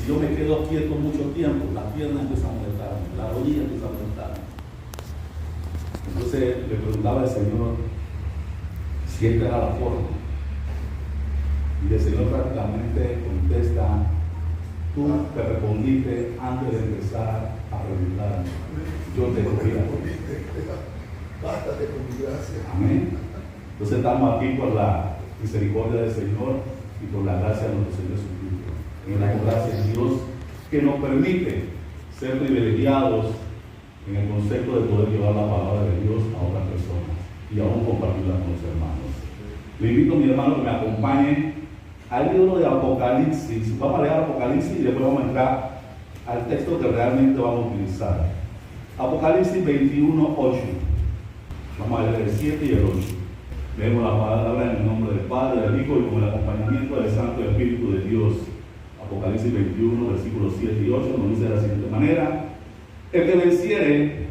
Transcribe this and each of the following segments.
si yo me quedo quieto mucho tiempo, la pierna empieza a molestarme, la rodilla empieza a molestarme. Entonces le preguntaba al Señor si esta era la forma. Y el Señor prácticamente contesta: tú te respondiste antes de empezar a preguntarme. Yo te cogí. Bástate con mi gracia. Amén. Entonces estamos aquí por la misericordia del Señor y por la gracia de nuestro Señor Jesucristo. En la gracia de Dios que nos permite ser privilegiados en el concepto de poder llevar la palabra de Dios a otras personas y aún compartirla con los hermanos. Le invito a mi hermano que me acompañe al libro de Apocalipsis. Vamos a leer Apocalipsis y después vamos a entrar al texto que realmente vamos a utilizar. Apocalipsis 21:8. Vamos a leer el 7 y el 8. Leemos la palabra en el nombre del Padre, del Hijo y con el acompañamiento del Santo Espíritu de Dios. Apocalipsis 21, versículos 7 y 8 nos dice de la siguiente manera: el que venciere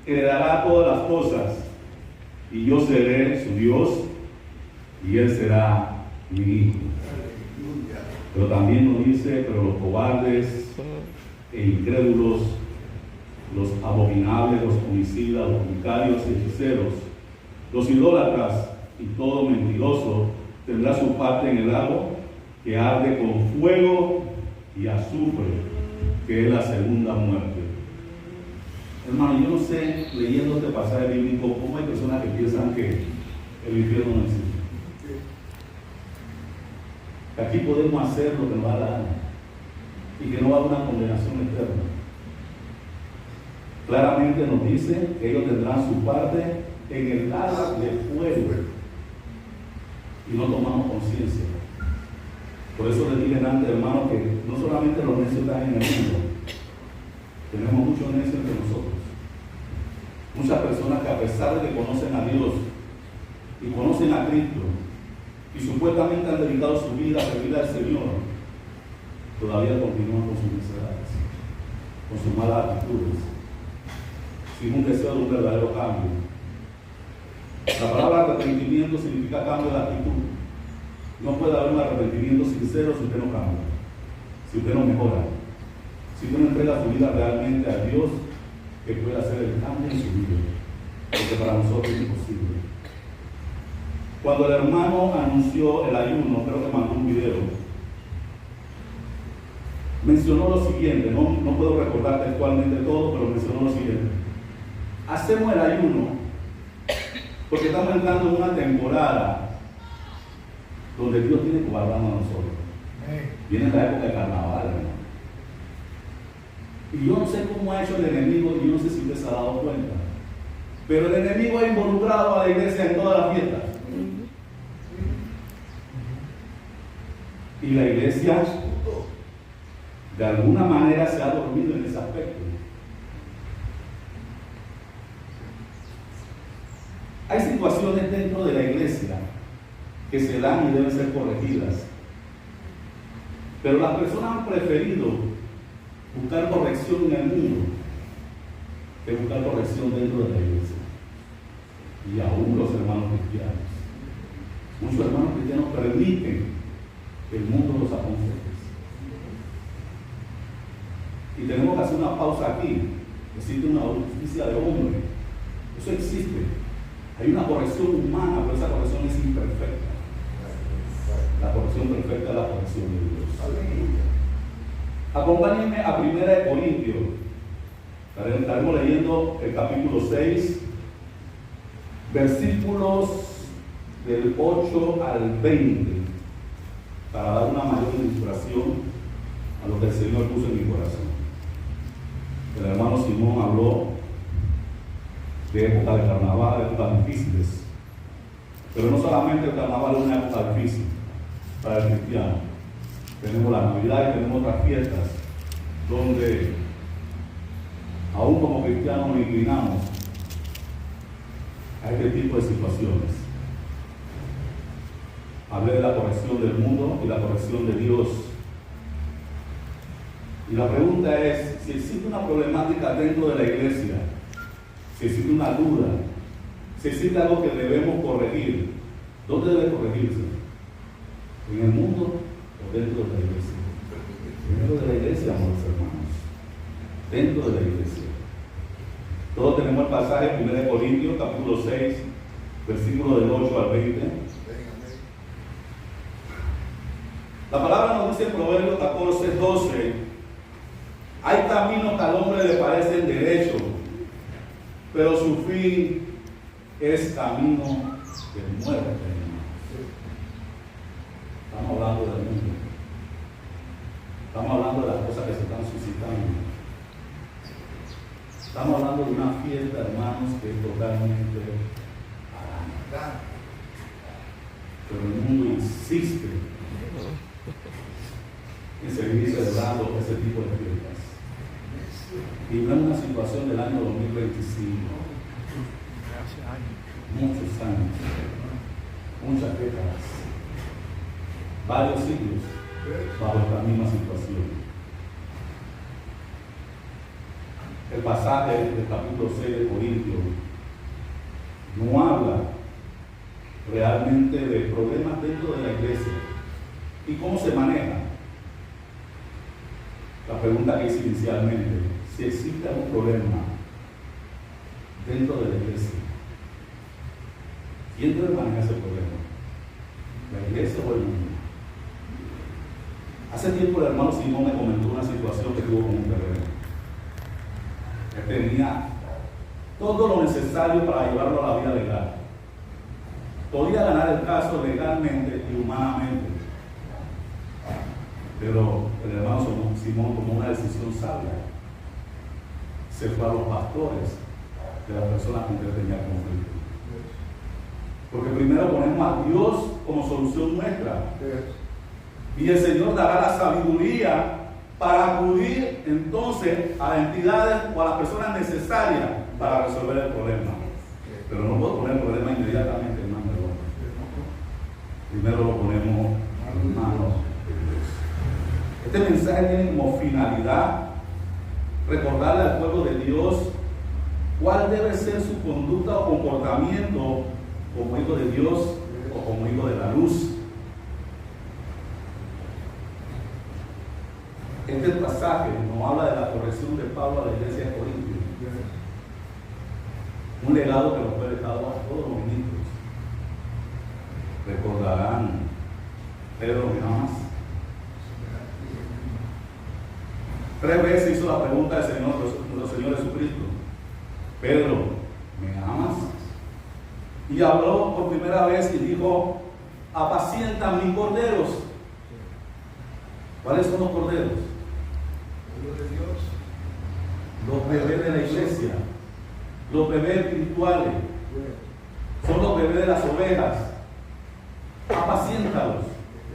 heredará todas las cosas, y yo seré su Dios, y él será mi hijo. Pero también nos dice: pero los cobardes e incrédulos, los abominables, los homicidas, los fornicarios y hechiceros, los idólatras y todo mentiroso tendrá su parte en el lago que arde con fuego y azufre, que es la segunda muerte. Hermano, yo no sé, leyendo este pasaje bíblico, cómo hay personas que piensan que el infierno no existe. Que aquí podemos hacer lo que nos da la gana y que no va a haber una condenación eterna. Claramente nos dice que ellos tendrán su parte en el lago de fuego y no tomamos conciencia. Por eso les dije antes, hermano, que no solamente los necios están en el mundo, tenemos muchos necios entre nosotros. Muchas personas que a pesar de que conocen a Dios y conocen a Cristo y supuestamente han dedicado su vida a servir al Señor, todavía continúan con sus necesidades, con sus malas actitudes, sin un deseo de un verdadero cambio. La palabra arrepentimiento significa cambio de actitud. No puede haber un arrepentimiento sincero si usted no cambia, si usted no mejora, si usted no entrega su vida realmente a Dios, que pueda hacer el cambio en su vida, porque para nosotros es imposible. Cuando el hermano anunció el ayuno, creo que mandó un video, mencionó lo siguiente, no puedo recordar textualmente todo, pero mencionó lo siguiente: hacemos el ayuno porque estamos entrando en una temporada donde Dios tiene que guardarnos a nosotros. Viene la época de carnaval, hermano. Y yo no sé cómo ha hecho el enemigo, y yo no sé si usted se ha dado cuenta, pero el enemigo ha involucrado a la iglesia en todas las fiestas. Y la iglesia, de alguna manera, se ha dormido en ese aspecto. Hay situaciones dentro de la iglesia que se dan y deben ser corregidas, pero las personas han preferido buscar corrección en el mundo que buscar corrección dentro de la iglesia. Y aún los hermanos cristianos, muchos hermanos cristianos permiten que el mundo los aconseje. Y tenemos que hacer una pausa aquí. Existe una justicia de hombre, eso existe. Hay una corrección humana, pero esa corrección es imperfecta. La corrección perfecta es la corrección de Dios. Aleluya. Acompáñenme a 1 Corintios. Estaremos leyendo el capítulo 6, versículos del 8 al 20, para dar una mayor ilustración a lo que el Señor puso en mi corazón. El hermano Simón habló de época de carnaval, de épocas difíciles. Pero no solamente el carnaval es una época difícil para el cristiano. Tenemos la Navidad y tenemos otras fiestas donde, aún como cristianos, nos inclinamos a este tipo de situaciones. Hablé de la corrección del mundo y la corrección de Dios. Y la pregunta es, si existe una problemática dentro de la iglesia, si existe una duda, si existe algo que debemos corregir, ¿dónde debe corregirse? ¿En el mundo o dentro de la iglesia? Dentro de la iglesia, amados hermanos. Dentro de la iglesia. Todos tenemos el pasaje 1 Corintios, capítulo 6, versículo del 8 al 20. La palabra nos dice en Proverbios 14, 12: hay caminos que al hombre le parecen derechos, pero su fin es camino de muerte. Estamos hablando del mundo. Estamos hablando de las cosas que se están suscitando. Estamos hablando de una fiesta, hermanos, que es totalmente arana. Pero el mundo insiste en seguir celebrando ese tipo de fiestas. Y no es una situación del año 2025. Muchos años, muchas décadas, varios siglos bajo esta misma situación. El pasaje del capítulo 6 de Corintios no habla realmente de problemas dentro de la iglesia y cómo se maneja. La pregunta que hice inicialmente: si existe algún problema dentro de la iglesia, ¿quién debe manejar ese problema? ¿La iglesia o el mundo? Hace tiempo el hermano Simón me comentó una situación que tuvo con un terreno. Él tenía todo lo necesario para llevarlo a la vida legal. Podía ganar el caso legalmente y humanamente. Pero el hermano Simón tomó una decisión sabia. Se fue a los pastores de las personas con que él tenía conflicto. Porque primero ponemos a Dios como solución nuestra. Y el Señor dará la sabiduría para acudir entonces a las entidades o a las personas necesarias para resolver el problema. Pero no puedo poner el problema inmediatamente en manos del hombre. Primero lo ponemos en manos de Dios. Este mensaje tiene como finalidad recordarle al pueblo de Dios cuál debe ser su conducta o comportamiento como hijo de Dios o como hijo de la luz. Este pasaje nos habla de la corrección de Pablo a la iglesia de Corintios. Un legado que nos fue dejado a todos los ministros. Recordarán, Pedro me amas. 3 veces hizo la pregunta del Señor, nuestro Señor Jesucristo: Pedro, ¿me amas? Y habló por primera vez y dijo: apacienta mis corderos. ¿Cuáles son los corderos? Los bebés de la iglesia, los bebés espirituales, son los bebés de las ovejas. Apaciéntalos,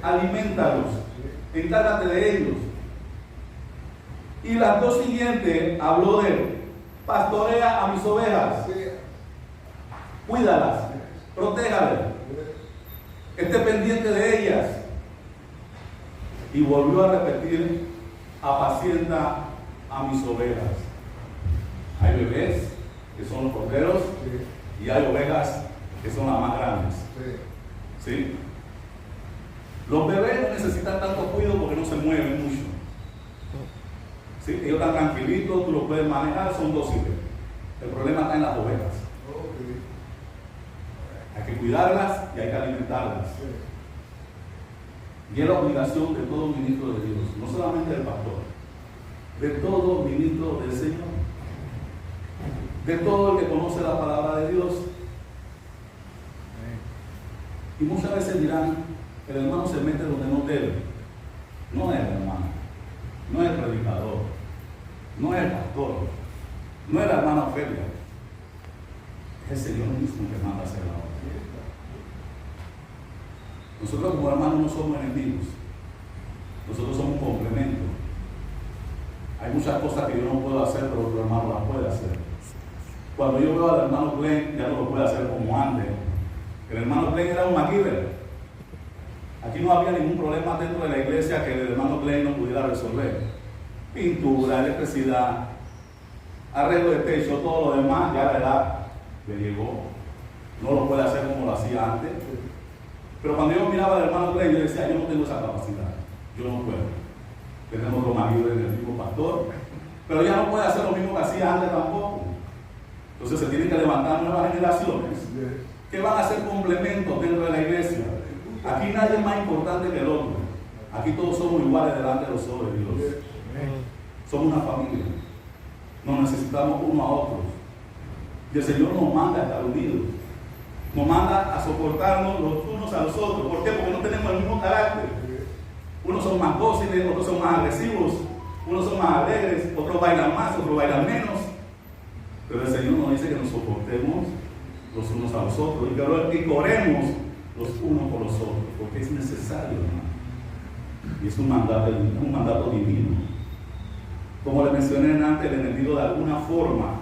alimentalos, encárgate de ellos. Y las dos siguientes habló de: pastorea a mis ovejas, cuídalas, protéjalas, esté pendiente de ellas. Y volvió a repetir: apacienta a mis ovejas. Hay bebés que son los corderos, y hay ovejas que son las más grandes. ¿Sí? Los bebés no necesitan tanto cuidado porque no se mueven mucho. ¿Sí? Ellos están tranquilitos, tú los puedes manejar, son dóciles. El problema está en las ovejas. Hay que cuidarlas y hay que alimentarlas. Y es la obligación de todo ministro de Dios, no solamente del pastor, de todo ministro del Señor, de todo el que conoce la palabra de Dios. Y muchas veces dirán: el hermano se mete donde no debe. No es el hermano, no es el predicador, no es el pastor, no es la hermana Ofelia. Es el Señor mismo que manda hacer la obra. Nosotros como hermanos no somos enemigos, nosotros somos un complemento. Hay muchas cosas que yo no puedo hacer, pero otro hermano las puede hacer. Cuando yo veo al hermano Glenn, ya no lo puede hacer como antes. El hermano Glenn era un MacGyver. Aquí no había ningún problema dentro de la iglesia que el hermano Glenn no pudiera resolver. Pintura, electricidad, arreglo de techo, todo lo demás, ya la edad le llegó. No lo puede hacer como lo hacía antes. Pero cuando yo miraba al hermano Glenn, yo decía: yo no tengo esa capacidad, yo no puedo. Tenemos otro marido en el mismo pastor, pero ella no puede hacer lo mismo que hacía antes tampoco. Entonces se tienen que levantar nuevas generaciones que van a ser complementos dentro de la iglesia. Aquí nadie es más importante que el otro. Aquí todos somos iguales delante de los ojos de Dios. Somos una familia. Nos necesitamos uno a otros. Y el Señor nos manda a estar unidos. Nos manda a soportarnos los unos a los otros. ¿Por qué? Porque no tenemos el mismo carácter. Unos son más dóciles, otros son más agresivos, unos son más alegres, otros bailan más, otros bailan menos. Pero el Señor nos dice que nos soportemos los unos a los otros y que oremos los unos por los otros, porque es necesario, hermano. Y es un mandato divino. Como le mencioné antes, el enemigo de alguna forma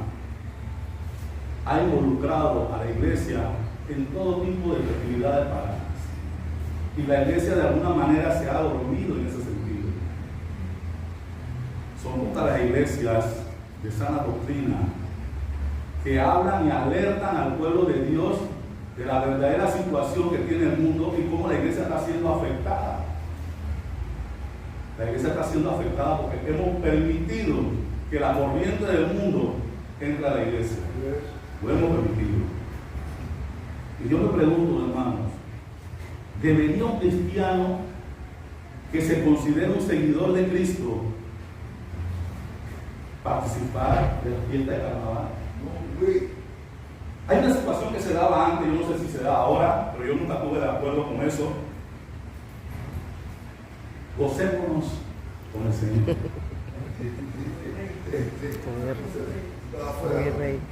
ha involucrado a la iglesia en todo tipo de actividades paganas. Y la iglesia de alguna manera se ha dormido en ese sentido. Son pocas las iglesias de sana doctrina que hablan y alertan al pueblo de Dios de la verdadera situación que tiene el mundo y cómo la iglesia está siendo afectada. La iglesia está siendo afectada porque hemos permitido que la corriente del mundo entre a la iglesia. Lo hemos permitido. Y yo me pregunto, hermanos, ¿debería un cristiano que se considere un seguidor de Cristo participar de la fiesta de carnaval? Hay una situación que se daba antes, yo no sé si se da ahora, pero yo nunca estuve de acuerdo con eso. Gocémonos con el Señor.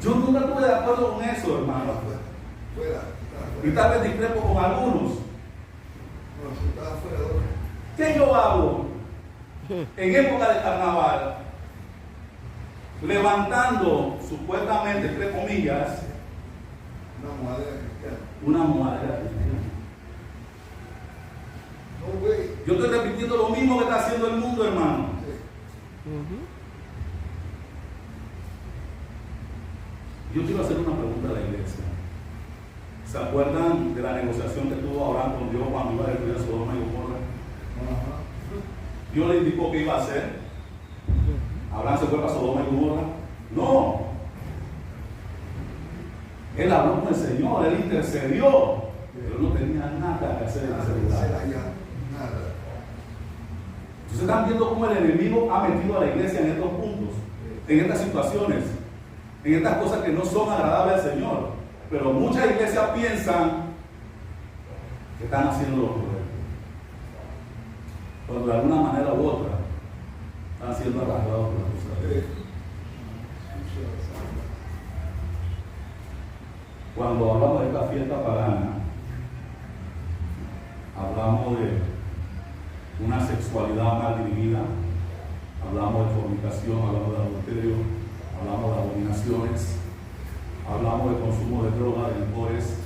Yo nunca estuve de acuerdo con eso, hermano. Y tal vez discrepo con algunos. ¿Qué yo hago en época de carnaval? Levantando supuestamente, entre comillas, una modalidad cristiana. Yo estoy repitiendo lo mismo que está haciendo el mundo, hermano. Yo quiero hacer una pregunta a la iglesia. ¿Se acuerdan de la negociación que tuvo Abraham con Dios cuando iba a destruir a Sodoma y Gomorra? Dios le indicó qué iba a hacer. ¿Abraham se fue para Sodoma y Gomorra? No. Él habló con el Señor, él intercedió, pero no tenía nada que hacer en ese lugar. Entonces están viendo cómo el enemigo ha metido a la iglesia en estos puntos, en estas situaciones, en estas cosas que no son agradables al Señor. Pero muchas iglesias piensan que están haciendo lo correcto, cuando de alguna manera u otra están siendo arrastrados por la cosa de Dios. Cuando hablamos de esta fiesta pagana, hablamos de una sexualidad mal dividida, hablamos de fornicación, hablamos de adulterio, hablamos de abominaciones, hablamos de consumo de drogas, de licores.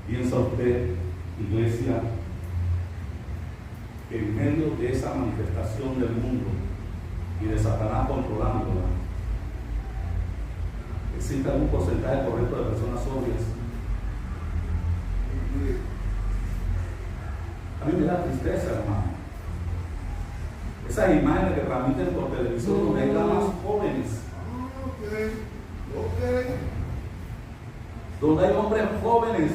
¿Piensa usted, iglesia, que en medio de esa manifestación del mundo y de Satanás controlándola, existe algún porcentaje correcto de personas sobrias? A mí me da tristeza, hermano. Esas imágenes que transmiten por televisión donde hay damas jóvenes, donde hay hombres jóvenes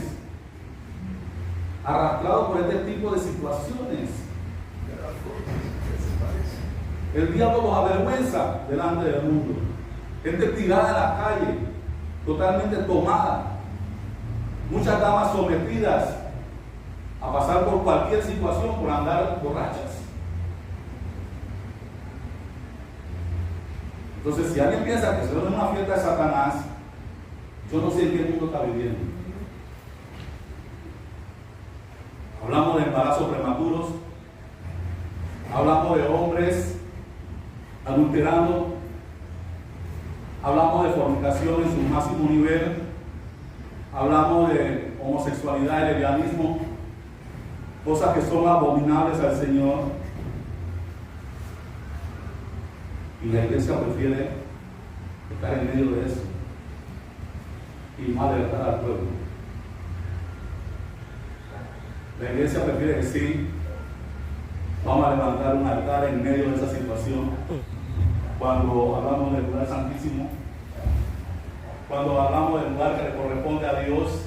arrastrados por este tipo de situaciones. El diablo los avergüenza delante del mundo. Gente tirada en la calle, totalmente tomada. Muchas damas sometidas a pasar por cualquier situación por andar borrachas. Entonces, si alguien piensa que eso es una fiesta de Satanás, yo no sé en qué mundo está viviendo. Hablamos de embarazos prematuros, hablamos de hombres adulterando, hablamos de fornicación en su máximo nivel, hablamos de homosexualidad y lesbianismo, cosas que son abominables al Señor. Y la iglesia prefiere estar en medio de eso y no alertar al pueblo. La iglesia prefiere decir Vamos a levantar un altar en medio de esa situación. Cuando hablamos del lugar santísimo, cuando hablamos del lugar que le corresponde a Dios,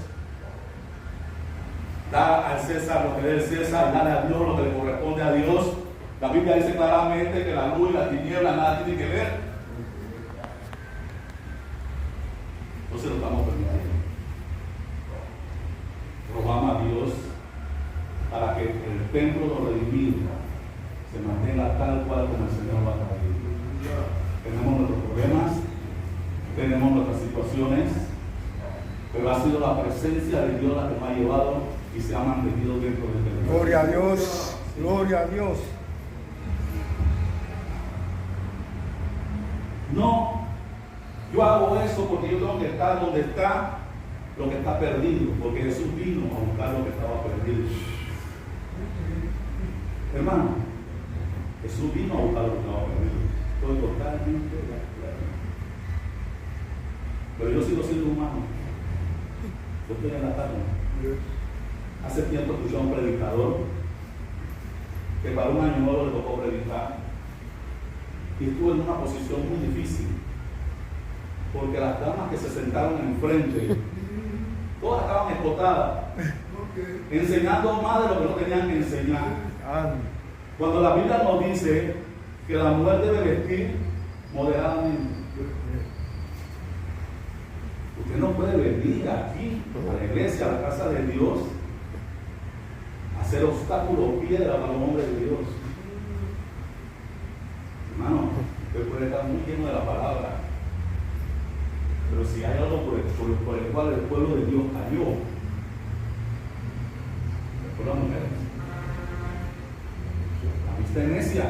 da al César lo que es del César, dale a Dios lo que le corresponde a Dios. La Biblia dice claramente que la luz y la tiniebla nada tienen que ver. Entonces lo estamos permitiendo. Rogamos a Dios para que el templo de los redimidos se mantenga tal cual como el Señor va a traer. Tenemos nuestros problemas, tenemos nuestras situaciones, pero ha sido la presencia de Dios la que nos ha llevado y se ha mantenido dentro de este lugar. Gloria a Dios, gloria a Dios. No, yo hago eso porque yo tengo que estar donde está lo que está perdido, porque Jesús vino a buscar lo que estaba perdido. Hermano, Jesús vino a buscar lo que estaba perdido. Estoy totalmente de acuerdo. Pero yo sigo siendo humano. Yo estoy en la carne. Hace tiempo escuché a un predicador que para un año nuevo le tocó predicar y estuvo en una posición muy difícil porque las damas que se sentaron enfrente todas estaban escotadas enseñando más de lo que no tenían que enseñar. Cuando la Biblia nos dice que la mujer debe vestir moderadamente, usted no puede venir aquí a la iglesia, a la casa de Dios, a hacer obstáculo, piedra para los hombres de Dios. Hermano, usted puede estar muy lleno de la palabra, pero si hay algo por el cual el pueblo de Dios cayó, fue la mujer. La vista es necia.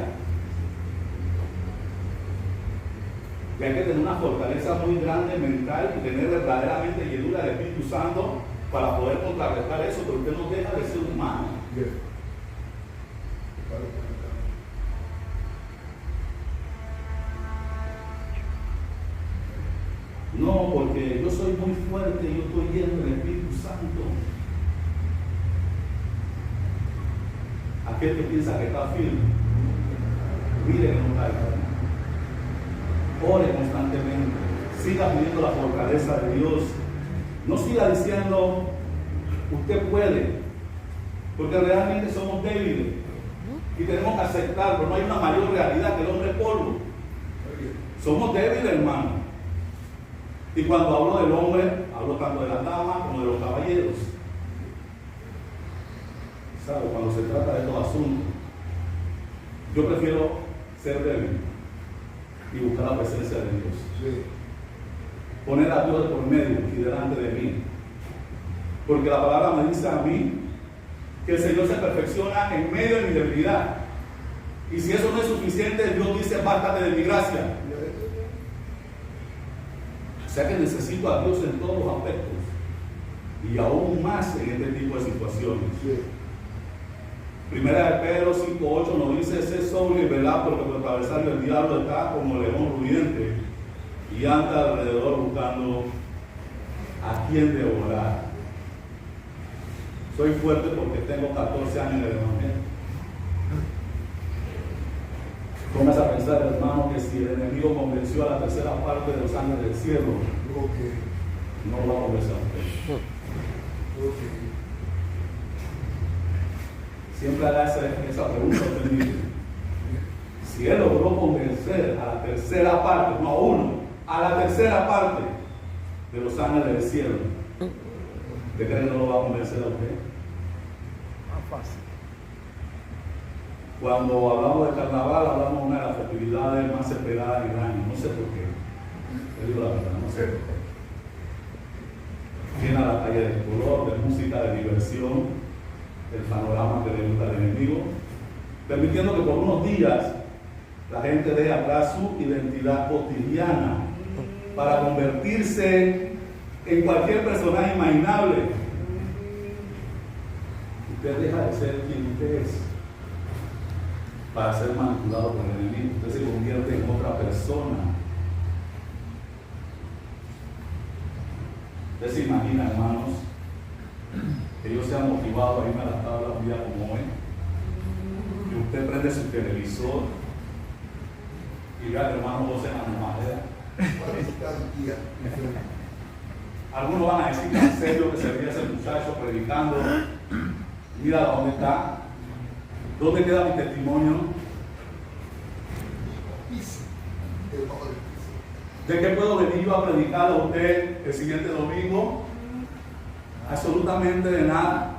Y hay que tener una fortaleza muy grande mental y tener verdaderamente llenura del Espíritu Santo para poder contrarrestar eso, pero usted no deja de ser humano. No, porque yo soy muy fuerte y yo estoy lleno del Espíritu Santo. Aquel que piensa que está firme, mire que no caiga. Ore constantemente, siga pidiendo la fortaleza de Dios. No siga diciendo, usted puede, porque realmente somos débiles y tenemos que aceptarlo. No hay una mayor realidad que el hombre polvo. Somos débiles, hermano. Y cuando hablo del hombre, hablo tanto de las damas como de los caballeros. ¿Sabe? Cuando se trata de estos asuntos, yo prefiero ser débil y buscar la presencia de Dios. Sí. Poner a Dios por medio y delante de mí. Porque la palabra me dice a mí que el Señor se perfecciona en medio de mi debilidad. Y si eso no es suficiente, Dios dice, bástate de mi gracia. O sea que necesito a Dios en todos los aspectos. Y aún más en este tipo de situaciones. Sí. Primera de Pedro 5:8 nos dice: sé sobrio y velad, porque vuestro adversario el diablo está como león rugiente y anda alrededor buscando a quien devorar. Soy fuerte porque tengo 14 años en el evangelio. Póngase a pensar, hermano, que si el enemigo convenció a la tercera parte de los ángeles del cielo, no lo va a convencer a usted. Siempre haga esa pregunta usted mismo. Si él logró convencer a la tercera parte, no a uno, a la tercera parte de los ángeles del cielo, ¿usted cree que no lo va a convencer a usted? Más fácil. Cuando hablamos de carnaval, hablamos de una de las festividades más esperadas en el año. No sé por qué. Te digo la verdad, no sé por qué. Llena la calle de color, de música, de diversión, el panorama que le gusta al enemigo, permitiendo que por unos días la gente deje atrás su identidad cotidiana para convertirse en cualquier personaje imaginable. Usted deja de ser quien usted es para ser manipulado por el enemigo. Usted se convierte en otra persona. Usted se imagina, hermanos, que yo sea motivado a irme a las tablas un día como hoy, y Usted prende su televisor y ve al hermano José en la madera. Algunos van a decir que en serio que se veía ese muchacho predicando. Mira dónde está. ¿Dónde queda mi testimonio? ¿De qué puedo venir yo a predicar a usted el siguiente domingo? Absolutamente de nada.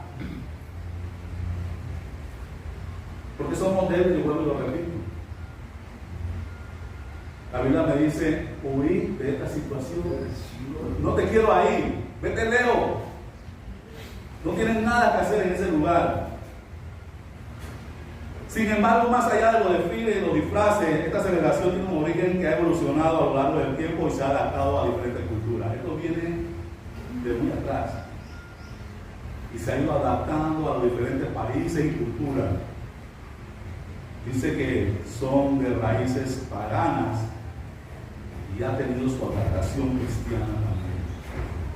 Porque somos débiles, y vuelvo y lo repito. La Biblia me dice, huí de esta situación. No te quiero ahí. Vete lejos. No tienes nada que hacer en ese lugar. Sin embargo, más allá de los desfiles y los disfraces, esta celebración tiene un origen que ha evolucionado a lo largo del tiempo y se ha adaptado a diferentes culturas. Esto viene de muy atrás y se ha ido adaptando a los diferentes países y culturas. Dice que son de raíces paganas y ha tenido su adaptación cristiana también.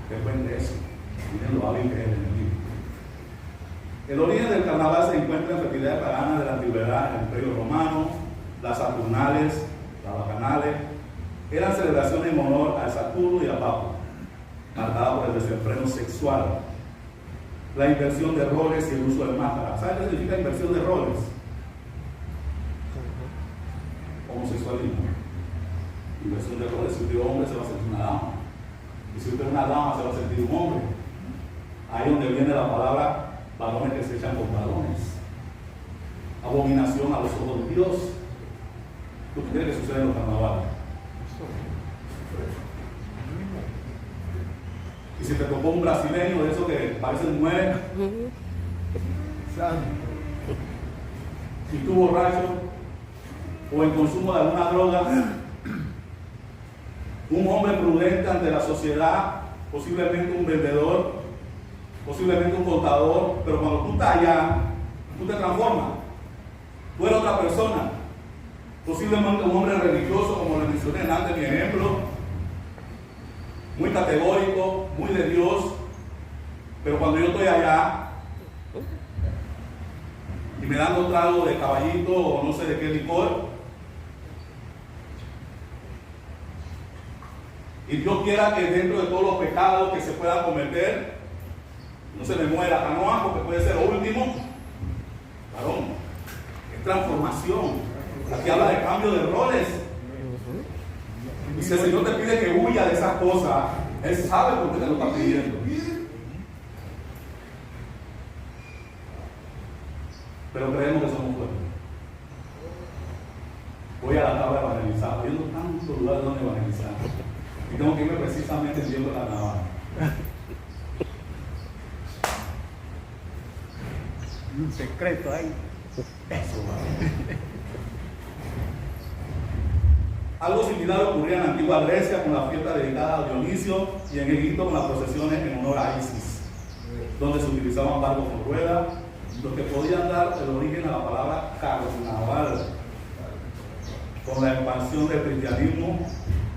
Después de eso, miren lo hábil que es el enemigo. El origen del carnaval se encuentra en fertilidades paganas de la antigüedad en el Imperio Romano. Las Saturnales, las Bacanales, eran celebraciones en honor al Saturno y a Papo, marcadas por el desenfreno sexual, la inversión de roles y el uso de máscaras. ¿Sabe qué significa inversión de roles? Homosexualismo. Inversión de roles. Si usted es hombre, se va a sentir una dama. Y si usted es una dama, se va a sentir un hombre. Ahí es donde viene la palabra varones que se echan con varones. Abominación a los ojos de Dios. ¿Qué cree que sucede en los carnavales? Y si te tocó un brasileño de esos que parecen mujeres, y tú borracho o en consumo de alguna droga, un hombre prudente ante la sociedad, posiblemente un vendedor, posiblemente un contador, pero cuando tú estás allá, tú te transformas. Tú eres otra persona. Posiblemente un hombre religioso, como le mencioné antes, mi ejemplo, muy categórico, muy de Dios, pero cuando yo estoy allá y me dan un trago de caballito o no sé de qué licor, y Dios quiera que dentro de todos los pecados que se puedan cometer, no se me muera la canoa, porque puede ser lo último. Varón, es transformación. Aquí habla de cambio de roles. Y si el Señor te pide que huya de esas cosas, Él sabe por qué te lo está pidiendo. Pero creemos que somos fuertes. Voy a la tabla de evangelizar, viendo tantos lugares donde evangelizar. Y tengo que irme precisamente en tiempo de la carnaval. Y un secreto ahí. Eso va. Algo similar ocurría en la antigua Grecia con la fiesta dedicada a Dionisio y en Egipto con las procesiones en honor a Isis, donde se utilizaban barcos con ruedas, los que podían dar el origen a la palabra carnaval. Con la expansión del cristianismo,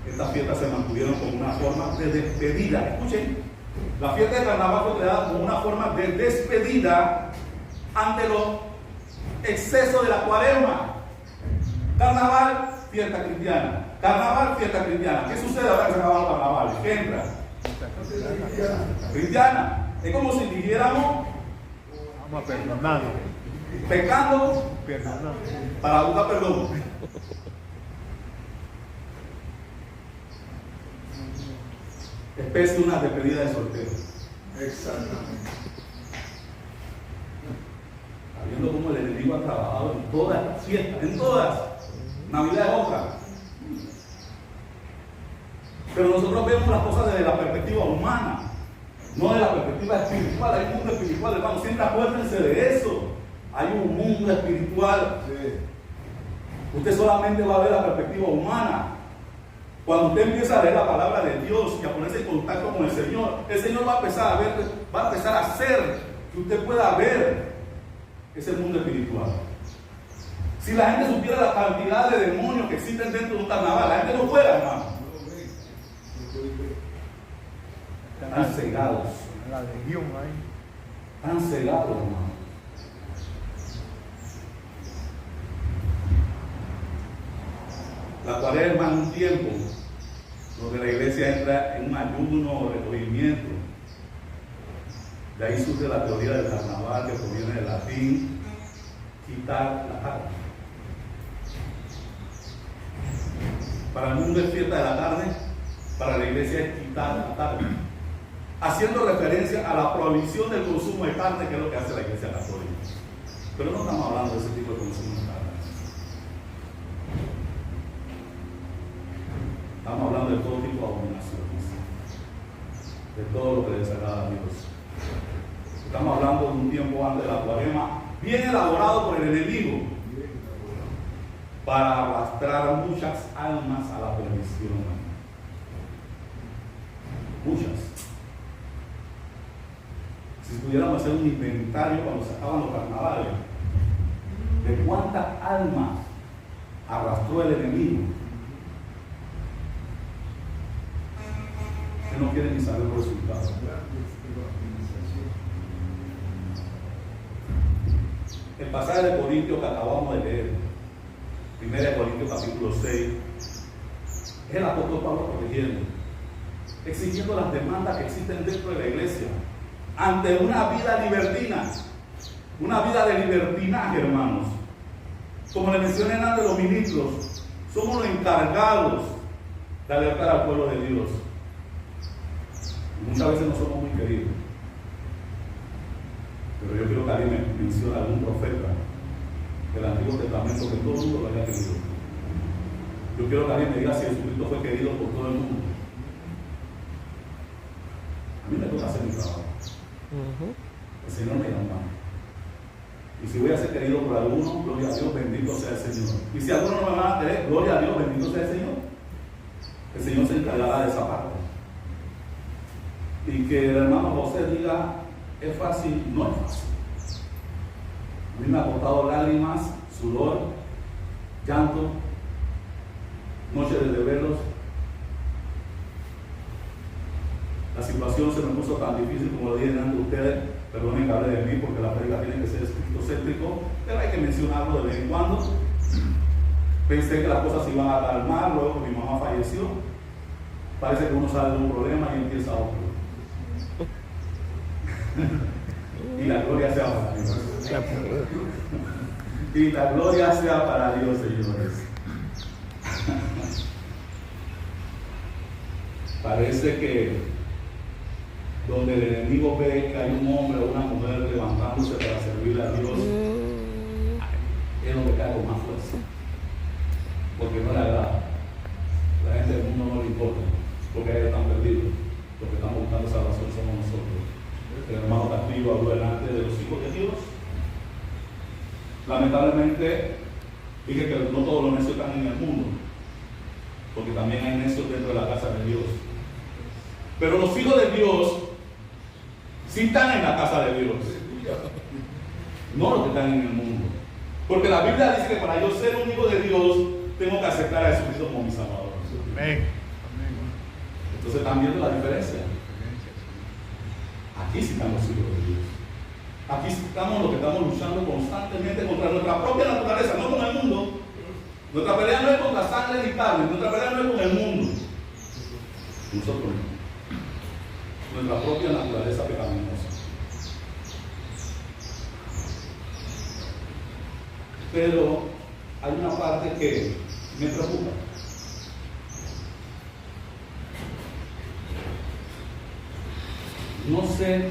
estas fiestas se mantuvieron como una forma de despedida. Escuchen, la fiesta de carnaval fue creada como una forma de despedida ante los excesos de la cuaresma. Carnaval, fiesta cristiana. Carnaval, fiesta cristiana. ¿Qué sucede ahora que se acaban los carnavales? ¿Qué entra? Cristiana. Es como si dijéramos, Vamos a perdonarnos. pecando Perdonar. para buscar perdón. Especie una despedida de soltero. Exactamente. Viendo cómo el enemigo ha trabajado en todas las fiestas, en todas. Navidad es otra. Pero nosotros vemos las cosas desde la perspectiva humana, no de la perspectiva espiritual. Hay un mundo espiritual, hermano. Siempre acuérdense de eso. Hay un mundo espiritual. Sí. Usted solamente va a ver la perspectiva humana. Cuando usted empieza a leer la palabra de Dios y a ponerse en contacto con el Señor va a empezar a ver, va a empezar a hacer que usted pueda ver ese mundo espiritual. Si la gente supiera la cantidad de demonios que existen dentro de un carnaval, la gente no fuera, hermano. Están cegados. La legión ahí. Están cegados, hermano. La cuaresma es un tiempo donde la iglesia entra en un ayuno o recogimiento. De ahí surge la teoría del carnaval, que proviene del latín, quitar la carne. Para el mundo es fiesta de la carne, para la iglesia es quitar la carne, haciendo referencia a la prohibición del consumo de carne, que es lo que hace la iglesia católica. Pero no estamos hablando de ese tipo de consumo de carne. Estamos hablando de todo tipo de abominaciones, de todo lo que le desagrada a Dios. Estamos hablando de un tiempo antes de la cuaresma, bien elaborado por el enemigo, para arrastrar muchas almas a la perdición. Muchas. Si pudiéramos hacer un inventario cuando se acaban los carnavales, de cuántas almas arrastró el enemigo, que no quieren ni saber los resultados. El pasaje de Corintios que acabamos de leer, 1 Corintios capítulo 6, es el apóstol Pablo corrigiendo, exigiendo las demandas que existen dentro de la iglesia ante una vida libertina, una vida de libertinaje, hermanos. Como le mencioné antes, los ministros somos los encargados de alertar al pueblo de Dios. Y muchas veces no somos muy queridos. Pero yo quiero que alguien me mencione a algún profeta del Antiguo Testamento que todo el mundo lo haya querido. Yo quiero que alguien me diga si Jesucristo fue querido por todo el mundo. A mí me toca hacer mi trabajo. El Señor me llama. Y si voy a ser querido por alguno, gloria a Dios, bendito sea el Señor. Y si alguno no me va a querer, gloria a Dios, bendito sea el Señor. El Señor se encargará de esa parte. Y que el hermano José diga, es fácil, no es fácil. A mí me ha costado lágrimas, sudor, llanto, noches de desvelos. La situación se me puso tan difícil como lo dije antes de ustedes. Perdonen que hable de mí porque la prédica tiene que ser cristocéntrico, pero hay que mencionarlo de vez en cuando. Pensé que las cosas se iban a calmar, luego que mi mamá falleció. Parece que uno sale de un problema y empieza otro. Y la gloria sea para Dios. Y la gloria sea para Dios, señores. Parece que donde el enemigo ve que hay un hombre o una mujer levantándose para servirle a Dios, es donde cae con más fuerza. Porque no le agrada. La gente del mundo no le importa, porque ellos están perdidos. Los que estamos buscando salvación somos nosotros. El hermano Castillo habló delante de los hijos de Dios. Lamentablemente, dije que no todos los necios están en el mundo, porque también hay necios dentro de la casa de Dios. Pero los hijos de Dios sí están en la casa de Dios, no los que están en el mundo. Porque la Biblia dice que para yo ser un hijo de Dios, tengo que aceptar a Jesucristo como mi Salvador. Amén. Entonces están viendo la diferencia. Aquí sí estamos hijos de Dios. Aquí sí estamos los que estamos luchando constantemente contra nuestra propia naturaleza, no con el mundo. Nuestra pelea no es contra sangre ni carne, nuestra pelea no es con el mundo. Nosotros, nuestra propia naturaleza pecaminosa. Pero hay una parte que me preocupa. No sé,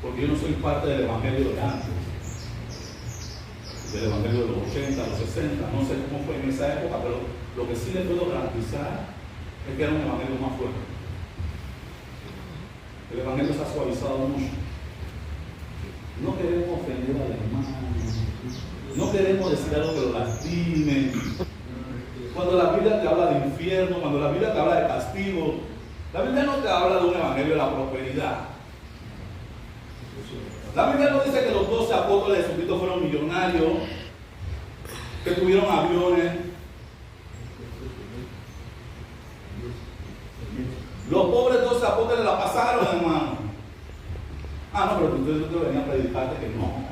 porque yo no soy parte del evangelio de antes, del evangelio de los 80, los 60, no sé cómo fue en esa época, pero lo que sí les puedo garantizar es que era un evangelio más fuerte. El evangelio se ha suavizado mucho. No queremos ofender al hermano, no queremos decir algo que lo lastime. Cuando la Biblia te habla de infierno, cuando la Biblia te habla de castigo, la Biblia no te habla de un evangelio de la prosperidad. La Biblia no dice que los 12 apóstoles de Jesucristo fueron millonarios, que tuvieron aviones. Los pobres 12 apóstoles la pasaron, hermano. Ah, no, pero ustedes no venían a predicarte que no.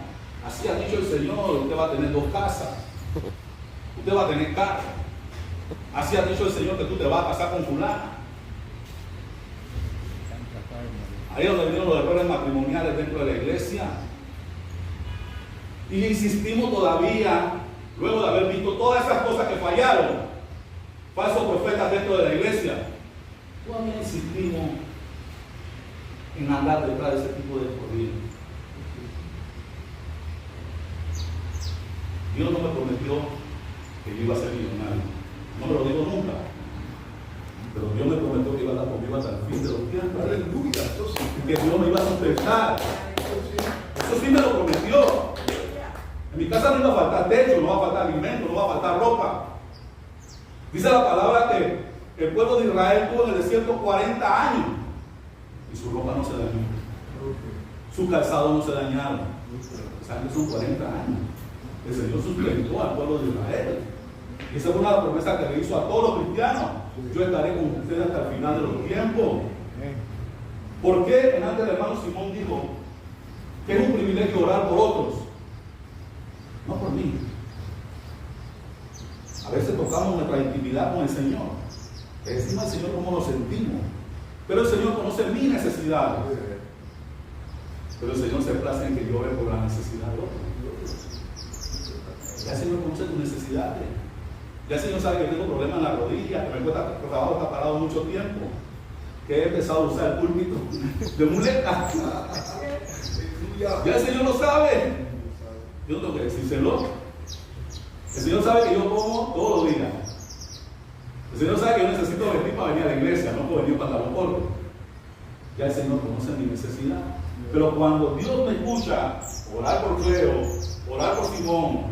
Así ha dicho el Señor, usted va a tener 2 casas. Usted va a tener carro. Así ha dicho el Señor que tú te vas a casar con fulana. Ahí es donde vinieron los errores matrimoniales dentro de la iglesia. Y insistimos todavía, luego de haber visto todas esas cosas que fallaron, falsos profetas dentro de la iglesia, todavía insistimos en andar detrás de ese tipo de corriente. Dios no me prometió que yo iba a ser millonario. No me lo digo nunca. Pero Dios me prometió que iba a estar conmigo hasta el fin de los tiempos. Aleluya. Y que Dios me iba a sustentar. Eso sí me lo prometió. En mi casa no iba a faltar techo, no va a faltar alimento, no va a faltar ropa. Dice la palabra que el pueblo de Israel estuvo en el desierto 40 años y su ropa no se dañó. Su calzado no se dañaron. O sea, que son 40 años. El Señor sustentó al pueblo de Israel. Y esa fue una promesa que le hizo a todos los cristianos. Yo estaré con ustedes hasta el final de los tiempos. ¿Por qué? En antes el hermano Simón dijo que es un privilegio orar por otros, no por mí. A veces tocamos nuestra intimidad con el Señor. Le decimos al Señor cómo nos sentimos. Pero el Señor conoce mi necesidad. Pero el Señor se place en que yo ore por la necesidad de otros. Ya el Señor conoce tus necesidades. Ya el Señor sabe que tengo problemas en la rodilla, que me cuesta trabajo estar parado mucho tiempo, que he empezado a usar el púlpito de muleta. Ya el Señor lo sabe. Yo no tengo que decírselo. El Señor sabe que yo como todos los días. El Señor sabe que yo necesito vestir para venir a la iglesia, no puedo venir pantalón corto. Ya el Señor conoce mi necesidad. Pero cuando Dios me escucha orar por Cleo, orar por Simón,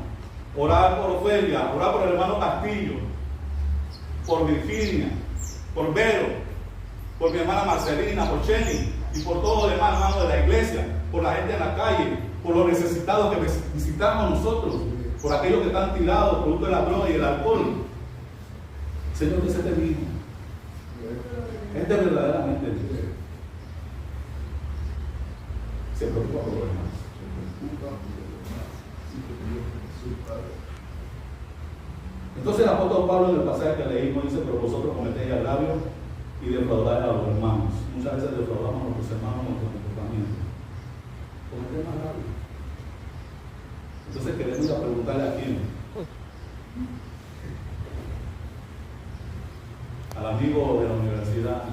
orar por Ofelia, orar por el hermano Castillo, por Virginia, por Vero, por mi hermana Marcelina, por Chenny y por todos los demás hermanos de la iglesia, por la gente en la calle, por los necesitados que visitamos nosotros, por aquellos que están tirados producto de la droga y el alcohol. Señor, que se te dijo. Este es verdaderamente Dios. Se preocupa por los demás. Entonces el apóstol Pablo en el pasaje que leímos dice: pero vosotros cometéis agravio y defraudáis a los hermanos. Muchas veces defraudamos a nuestros hermanos con nuestro comportamiento. Cometemos agravio. Entonces queremos ir a preguntarle a quién. Al amigo de la universidad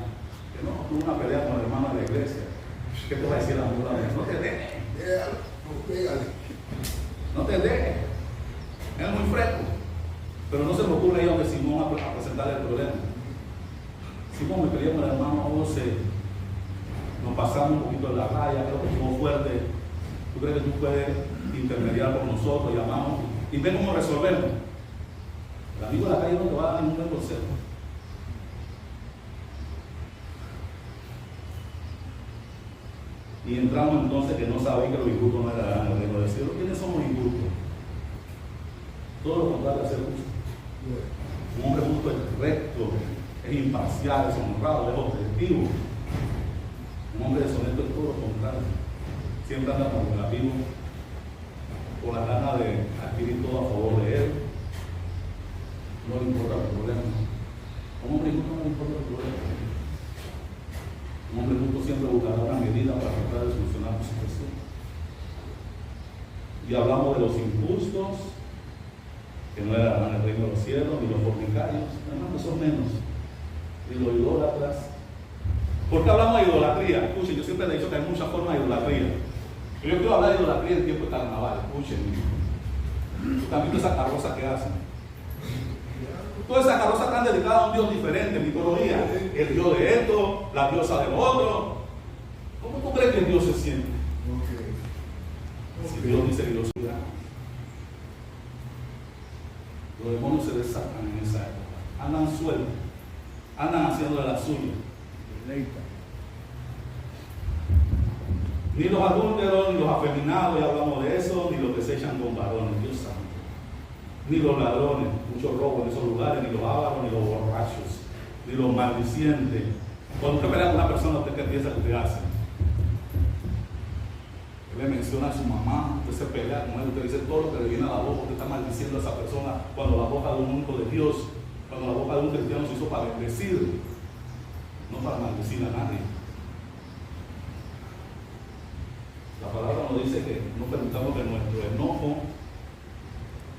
que no tuvo una pelea con el hermano de la iglesia. ¿Qué te va a decir la amigo? No te dejes. No te dejes. Es muy fresco. Pero no se me ocurre ir a donde Simón a presentarle el problema. Simón, me peleé con el hermano José. Nos pasamos un poquito de la raya, creo que estuvo fuerte. ¿Tú crees que tú puedes intermediar con nosotros? Llamamos y ve cómo resolverlo. El amigo de la calle no te va a dar ningún buen consejo. Y entramos entonces que no sabéis que los injustos no eran el reino del cielo. ¿Quiénes somos injustos? Todo lo contrario a ser justo. Un hombre justo es recto, es imparcial, es honrado, es objetivo. Un hombre deshonesto es todo lo contrario. Siempre anda con el amigo, con la gana de adquirir todo a favor de él. No le importa el problema. Un hombre justo no le importa el problema. Un hombre justo siempre buscará una medida para tratar de solucionar su situación. Y hablamos de los injustos, que no eran el reino de los cielos, ni los fornicarios, hermanos, son menos, ni los idólatras. ¿Por qué hablamos de idolatría? Escuchen, yo siempre he dicho que hay muchas formas de idolatría. Pero yo quiero hablar de idolatría en tiempo de carnaval. Escuchen, también todas esas carrozas que hacen. Todas esas carrozas están dedicadas a un Dios diferente, mitología. El Dios de esto, la diosa del otro. ¿Cómo tú crees que Dios se siente? Si Dios dice que Dios es grande. Los demonios se desatan en esa época. Andan sueltos. Andan haciendo de la suya. Ni los adúlteros, ni los afeminados, ya hablamos de eso, ni los que se echan con varones, Dios santo. Ni los ladrones, muchos robos en esos lugares, ni los ávaros, ni los borrachos, ni los maldicientes. Cuando usted pelea con una persona, ¿usted qué piensa que usted hace? Le menciona a su mamá, usted se pelea con él, usted dice todo lo que le viene a la boca, usted está maldiciendo a esa persona cuando la boca de un único de Dios Cuando la boca de un cristiano se hizo para bendecir, no para maldecir a nadie. La palabra nos dice que no permitamos que nuestro enojo,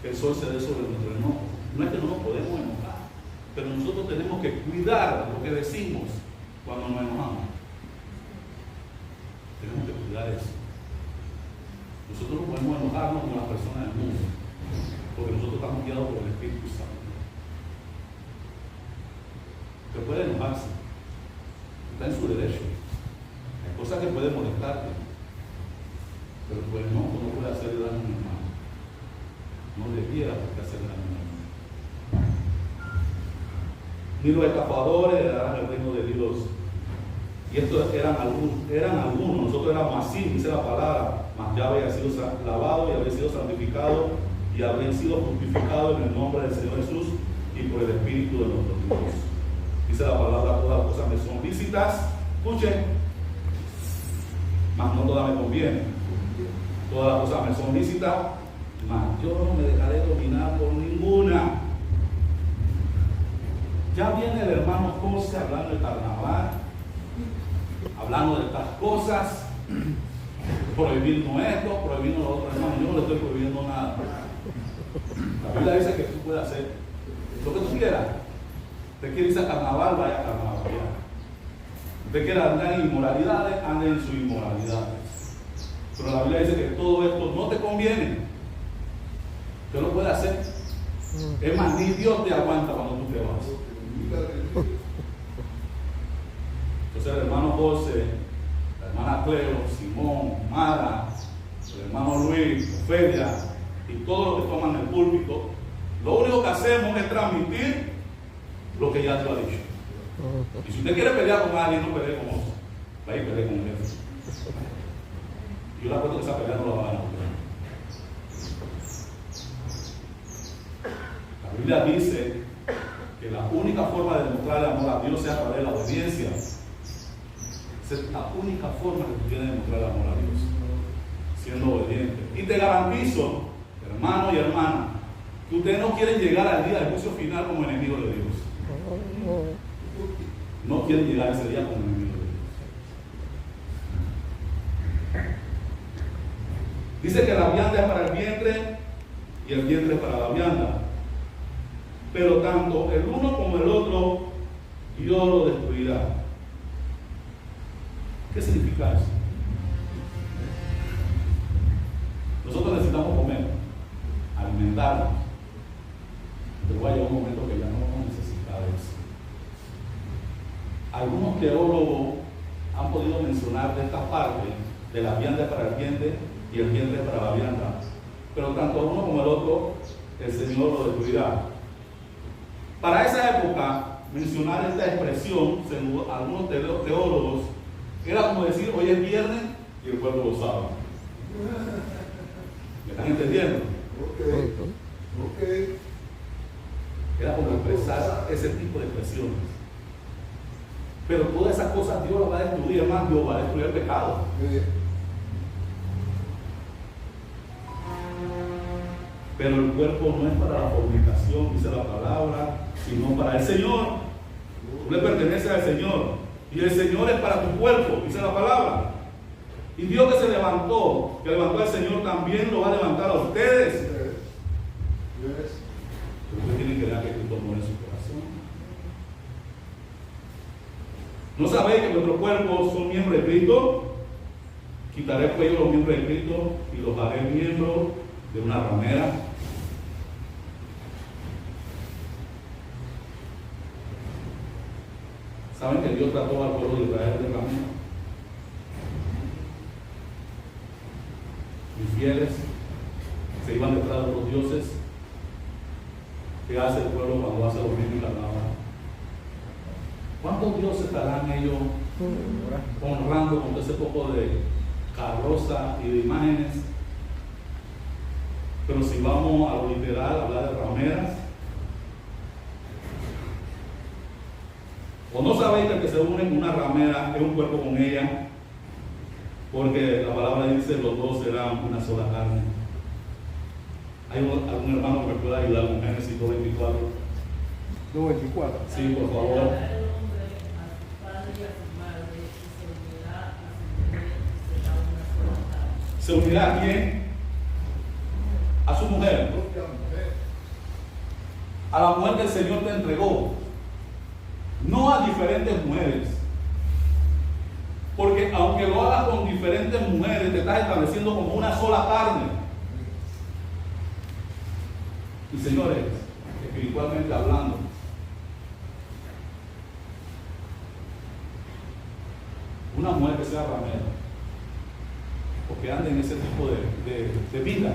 que el sol se dé sobre nuestro enojo. No es que no nos podemos enojar, pero nosotros tenemos que cuidar lo que decimos cuando nos enojamos. Tenemos que cuidar eso. Nosotros no podemos enojarnos con las personas del mundo, porque nosotros estamos guiados por el Espíritu Santo. Usted puede enojarse, está en su derecho. Hay cosas que pueden molestarte, pero pues no puede hacerle daño a un hermano. No le quiera porque hacerle daño a un hermano. Ni los estafadores heredarán el reino de Dios. Y estos eran algunos, nosotros éramos así, dice la palabra, mas ya había sido lavado y había sido santificado y habían sido justificados en el nombre del Señor Jesús y por el Espíritu de nuestro Dios. Dice la palabra, todas las cosas me son lícitas, escuchen, mas no todas me convienen. Todas las cosas me son lícitas, mas yo no me dejaré dominar por ninguna. Ya viene el hermano José hablando del carnaval, hablando de estas cosas, prohibiendo esto, prohibiendo lo otro. Hermano, yo no le estoy prohibiendo nada. La Biblia dice que tú puedes hacer lo que tú quieras. Usted quiere irse a carnaval, vaya a carnaval. Usted quiere andar en inmoralidades, ande en sus inmoralidades. Pero la Biblia dice que todo esto no te conviene. Usted lo puede hacer. Es más, ni Dios te aguanta cuando tú te vas. Entonces el hermano José, la hermana Cleo, Simón, Mara, el hermano Luis, Ofelia y todos los que toman el púlpito, lo único que hacemos es transmitir lo que ya te lo ha dicho. Y si usted quiere pelear con alguien, no pelee con otro. Vaya y pelee con él. Yo le apuesto que esa pelea no la va a ganar. La Biblia dice que la única forma de demostrar el amor a Dios es a través de la obediencia. Esa es la única forma que tú tienes de demostrar el amor a Dios, siendo obediente. Y te garantizo, hermano y hermana, que ustedes no quieren llegar al día del juicio final como enemigos de Dios. No quieren llegar a ese día como enemigos de Dios. Dice que la vianda es para el vientre y el vientre es para la vianda. Pero tanto el uno como el otro, Dios lo destruirá. ¿Qué significa eso? Nosotros necesitamos comer, alimentarnos. Pero va a llegar un momento que ya no vamos a necesitar eso. Algunos teólogos han podido mencionar de esta parte de la vianda para el vientre y el vientre para la vianda. Pero tanto uno como el otro, el Señor lo destruirá. Para esa época, mencionar esta expresión, según algunos teólogos, era como decir, hoy es viernes y el pueblo lo sabe. ¿Me están entendiendo? Ok. Era como expresar ese tipo de expresiones. Pero todas esas cosas Dios las va a destruir, hermano. Dios va a destruir el pecado. Pero el cuerpo no es para la fornicación, dice la palabra, sino para el Señor. Tú le perteneces al Señor. Y el Señor es para tu cuerpo, dice la palabra. Y Dios que se levantó, que levantó al Señor, también lo va a levantar a ustedes. Pero ustedes tienen que ver que Cristo muere en su corazón. ¿No sabéis que nuestros cuerpos son miembros de Cristo? Quitaré pues yo los miembros de Cristo y los haré miembros de una ramera. ¿Saben que Dios trató al pueblo de Israel de ramera? Infieles, se iban detrás de los dioses. ¿Qué hace el pueblo cuando hace los bienes y la nada? ¿Cuántos dioses estarán ellos honrando con ese poco de carroza y de imágenes? Pero si vamos a lo literal, a hablar de rameras, ¿o no sabéis que el que se une con una ramera es un cuerpo con ella? Porque la palabra dice los dos serán una sola carne. ¿Hay algún hermano que me pueda ayudar con Génesis 2:24? 2:24. Sí, por favor. ¿Se unirá a quién? A su mujer. A la mujer que el Señor te entregó. No a diferentes mujeres. Porque aunque lo hagas con diferentes mujeres, te estás estableciendo como una sola carne. Y señores, espiritualmente hablando, una mujer que sea ramera, o que ande en ese tipo de vida,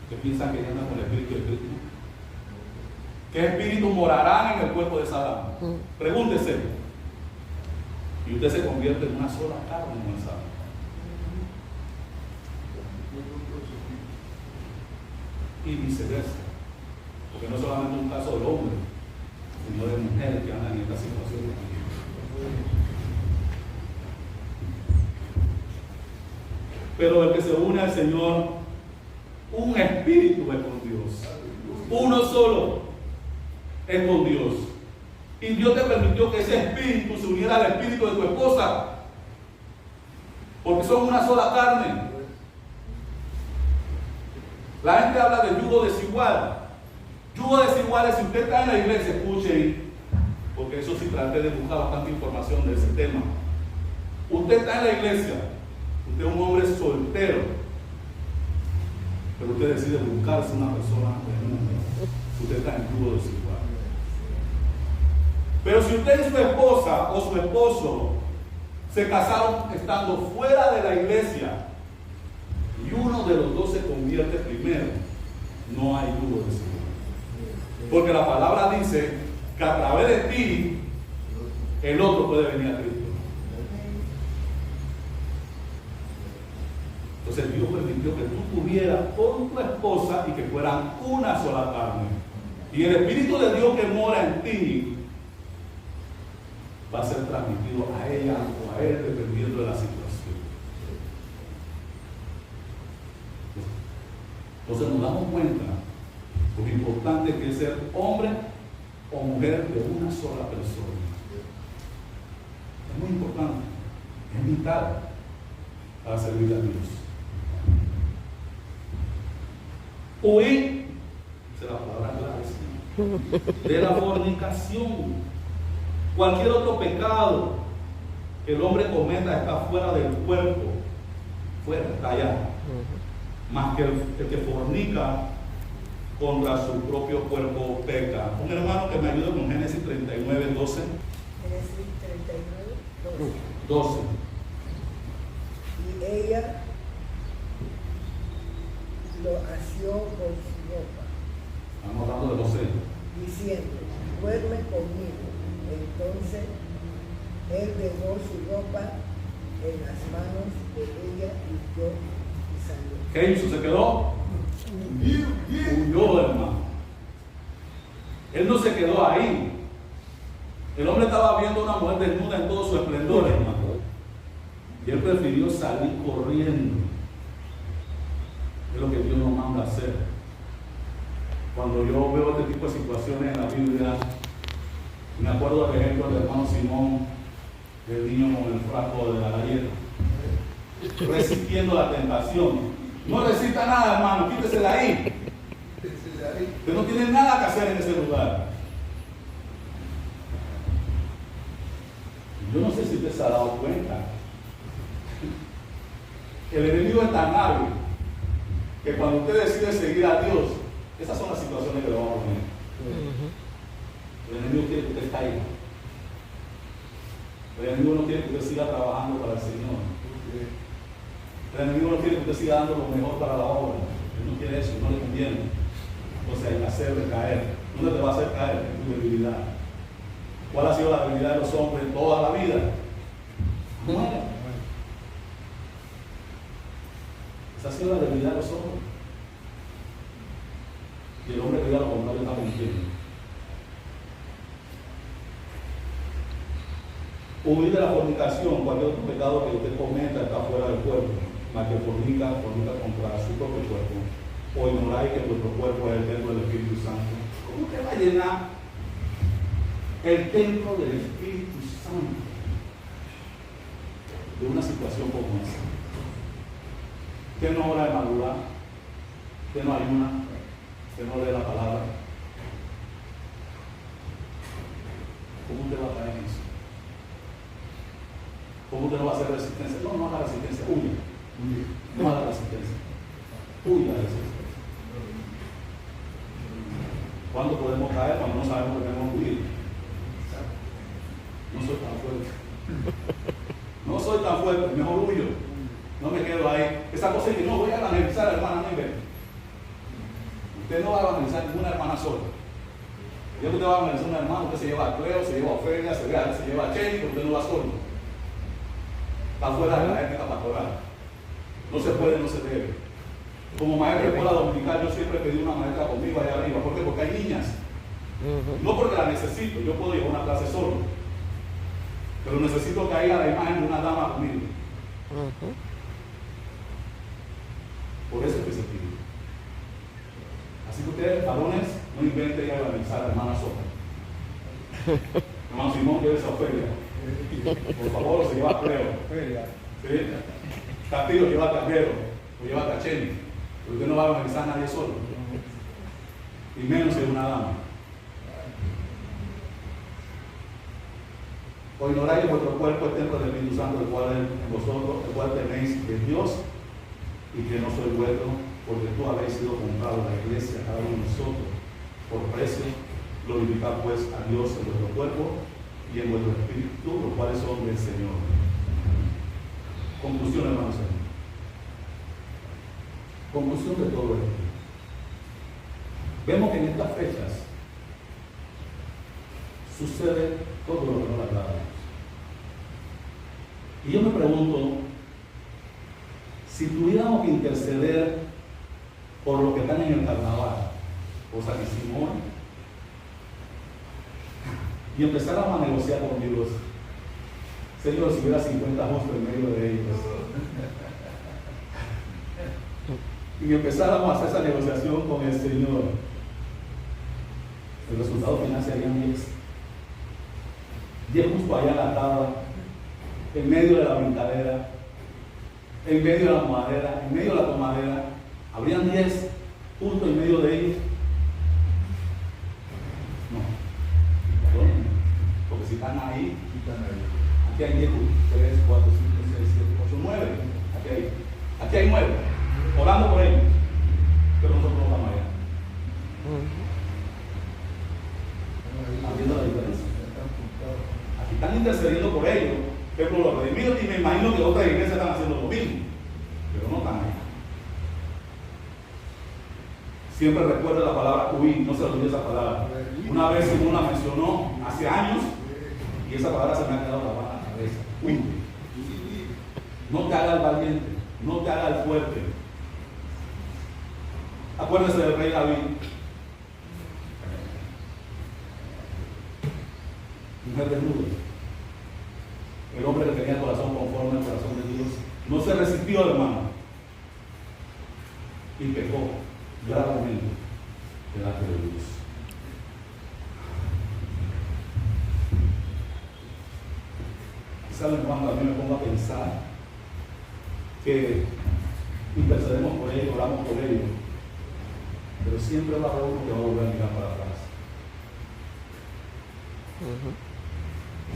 que piensan que andan con el espíritu de Cristo, ¿qué espíritu morarán en el cuerpo de esa dama? Pregúntese. Y usted se convierte en una sola carne con esa dama. Y viceversa, porque no solamente un caso de hombre, sino de mujeres que andan en esta situación. Pero el que se une al Señor, un espíritu es con Dios, uno solo es con Dios. Y Dios te permitió que ese espíritu se uniera al espíritu de tu esposa, porque son una sola carne. La gente habla de yugo desigual. Yugo desigual es si usted está en la iglesia, escuche, porque eso sí traté de buscar bastante información de ese tema. Usted está en la iglesia, usted es un hombre soltero, pero usted decide buscarse una persona del mundo. Usted está en yugo desigual. Pero si usted y su esposa o su esposo se casaron estando fuera de la iglesia, y uno de los dos se convierte primero, no hay yugo desigual. Porque la palabra dice que a través de ti el otro puede venir a Cristo. Entonces Dios permitió que tú tuvieras con tu esposa y que fueran una sola carne. Y el Espíritu de Dios que mora en ti va a ser transmitido a ella o a él dependiendo de la situación. Entonces nos damos cuenta de lo importante que es ser hombre o mujer de una sola persona. Es muy importante, es vital para servir a Dios. Huir, esa es la palabra clave, de la fornicación. Cualquier otro pecado que el hombre cometa está fuera del cuerpo, fuera, está allá. Más que el que fornica contra su propio cuerpo peca. Un hermano que me ayude con Génesis 39, 12. Génesis 39, 12. Y ella lo asió con su ropa, Estamos hablando de 12. diciendo, duerme conmigo. Entonces él dejó su ropa en las manos de ella y yo y salió. ¿Qué hizo? ¿Se quedó? Huyó, hermano. Él no se quedó ahí. El hombre estaba viendo una mujer desnuda en todo su esplendor, hermano. Y él prefirió salir corriendo. Es lo que Dios nos manda a hacer. Cuando yo veo este tipo de situaciones en la Biblia, me acuerdo del ejemplo del hermano Simón, del niño con el frasco de la galleta, resistiendo la tentación. No resista nada, hermano, quítese de ahí. Usted no tiene nada que hacer en ese lugar. Yo no sé si usted se ha dado cuenta. El enemigo es tan hábil que cuando usted decide seguir a Dios, esas son las situaciones que le vamos a poner. El enemigo quiere que usted caiga. El enemigo no quiere que usted siga trabajando para el Señor. El enemigo no quiere que usted siga dando lo mejor para la obra. Él no quiere eso, no le conviene. Entonces hay que hacerle caer. ¿Dónde te va a hacer caer? En tu debilidad. ¿Cuál ha sido la debilidad de los hombres toda la vida? Muere. Esa ha sido la debilidad de los hombres. Y el hombre que diga lo contrario está mintiendo. Huir de la fornicación, cualquier otro pecado que usted cometa está fuera del cuerpo, más que fornica contra su propio cuerpo. O ignoráis que vuestro cuerpo es el templo del Espíritu Santo, ¿Cómo usted va a llenar el templo del Espíritu Santo de una situación como esa? Usted no ora de madrugada, usted no ayuna, usted no lee la palabra. ¿Cómo usted va a caer en eso? ¿Cómo usted no va a hacer resistencia? No, no haga resistencia, huye. No haga resistencia. Huye la resistencia. ¿Cuándo podemos caer? Cuando no sabemos que tenemos que huir. No soy tan fuerte. No soy tan fuerte, mejor huyo. No me quedo ahí. Esa cosa es que no voy a evangelizar a la hermana Nivel. Usted no va a evangelizar ninguna hermana sola. Ya que usted va a evangelizar a una hermana, usted se lleva a Cleo, se lleva a Ofelia, se lleva a Chenny, porque usted no va solo. Está fuera de la ética pastoral. No se puede, no se debe. Como maestro de escuela dominical, yo siempre pedí una maestra conmigo allá arriba. ¿Por qué? Porque hay niñas. No porque la necesito, yo puedo llevar una clase solo. Pero necesito que haya la imagen de una dama conmigo. Por eso es que se pide. Así que ustedes, varones, no inventen ir a evangelizar a la hermana sola. Hermano Simón, llévese a Ofelia. Por favor, se lleva a Cleo. ¿Sí? Castillo, lleva a Cajero. O lleva a Cacheni. Pero usted no va a evangelizar a nadie solo. Y menos si es una dama. O ignoráis vuestro cuerpo, el templo del Espíritu Santo, el cual en vosotros, el cual tenéis de Dios, y que no soy vuestro, porque tú habéis sido comprado la iglesia, cada uno de nosotros, por precio. Glorificad pues a Dios en vuestro cuerpo y en vuestro espíritu, los cuales son del Señor. Conclusión, hermanos. Conclusión de todo esto. Vemos que en estas fechas sucede todo lo que no le agrada a Dios. Y yo me pregunto, si tuviéramos que interceder por los que están en el carnaval, cosa que hicimos hoy, y empezáramos a negociar con Dios, Señor, si hubiera 50 justos en medio de ellos, y empezáramos a hacer esa negociación con el Señor, el resultado final serían 10. 10 justo allá en la tabla, en medio de la brincadera, en medio de la madera, en medio de la tomadera, habrían 10 justo en medio de ellos. No, perdónenme, porque si están ahí, aquí hay 10, 3, 4, 5, 6, 7, 8, 9. Aquí hay 9, orando por ellos, pero nosotros no estamos allá. ¿Haciendo la diferencia? Aquí están intercediendo por ellos, pero los redimidos, y me imagino que otras iglesias están haciendo lo mismo, pero no están ahí. Siempre recuerdo la palabra huir, no se olvide esa palabra. Una vez Simón la mencionó hace años y esa palabra se me ha quedado grabada en la cabeza. Huir. No te haga el valiente, no te haga el fuerte. Acuérdese del rey David. Mujer desnuda. El hombre que tenía el corazón conforme al corazón de Dios no se resistió, hermano, y pecó gravemente delante de Dios. ¿Saben cuando a mí me pongo a pensar que intercedemos por ellos, oramos por ellos, pero siempre va a haber uno que va a volver a mirar para atrás?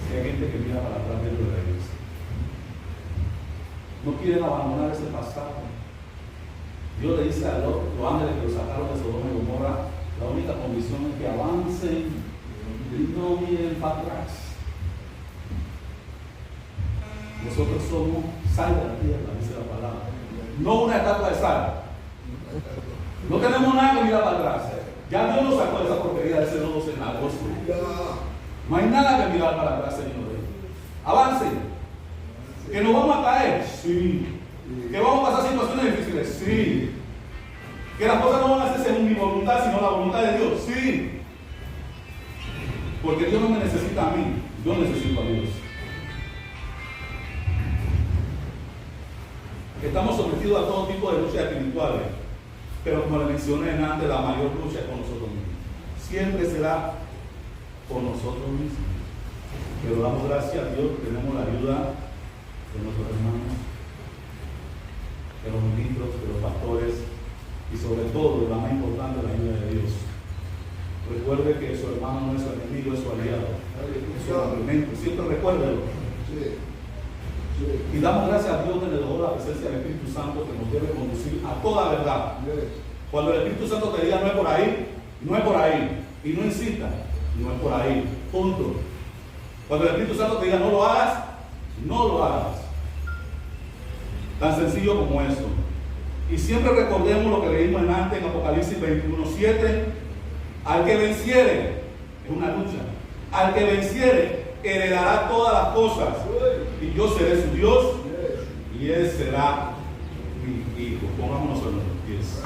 Si hay gente que mira para atrás dentro de la iglesia, no quieren abandonar ese pasado. Dios le dice a los ángeles que los sacaron de Sodoma y Gomorra, la única condición es que avancen y no miren para atrás. Nosotros somos sal de la tierra, dice la palabra, no una estatua de sal. No tenemos nada que mirar para atrás. Ya Dios nos sacó de esa porquería de ese lodo cenagoso. No hay nada que mirar para atrás, Señor. Avancen. ¿Que nos vamos a caer? Sí. ¿Que vamos a pasar situaciones difíciles? Sí. ¿Que las cosas no van a hacer según mi voluntad, sino la voluntad de Dios? Sí. Porque Dios no me necesita a mí, yo necesito a Dios. Estamos sometidos a todo tipo de luchas espirituales, pero como le mencioné antes, la mayor lucha es con nosotros mismos. siempre será por nosotros mismos. Pero damos gracias a Dios que tenemos la ayuda de nuestros hermanos, de los ministros, de los pastores y sobre todo, la más importante, la ayuda de Dios. Recuerde que su hermano no es su enemigo, es su aliado, es su argumento. Siempre recuérdelo. Y damos gracias a Dios que le dejó la presencia del Espíritu Santo que nos debe conducir a toda verdad. Cuando el Espíritu Santo te diga no es por ahí, no es por ahí. Y no insista, no es por ahí. Punto. Cuando el Espíritu Santo te diga no lo hagas, no lo hagas. Tan sencillo como eso. Y siempre recordemos lo que leímos antes en Apocalipsis 21:7. Al que venciere, es una lucha. Al que venciere, heredará todas las cosas. Y yo seré su Dios y él será mi hijo. Pongámonos en los pies.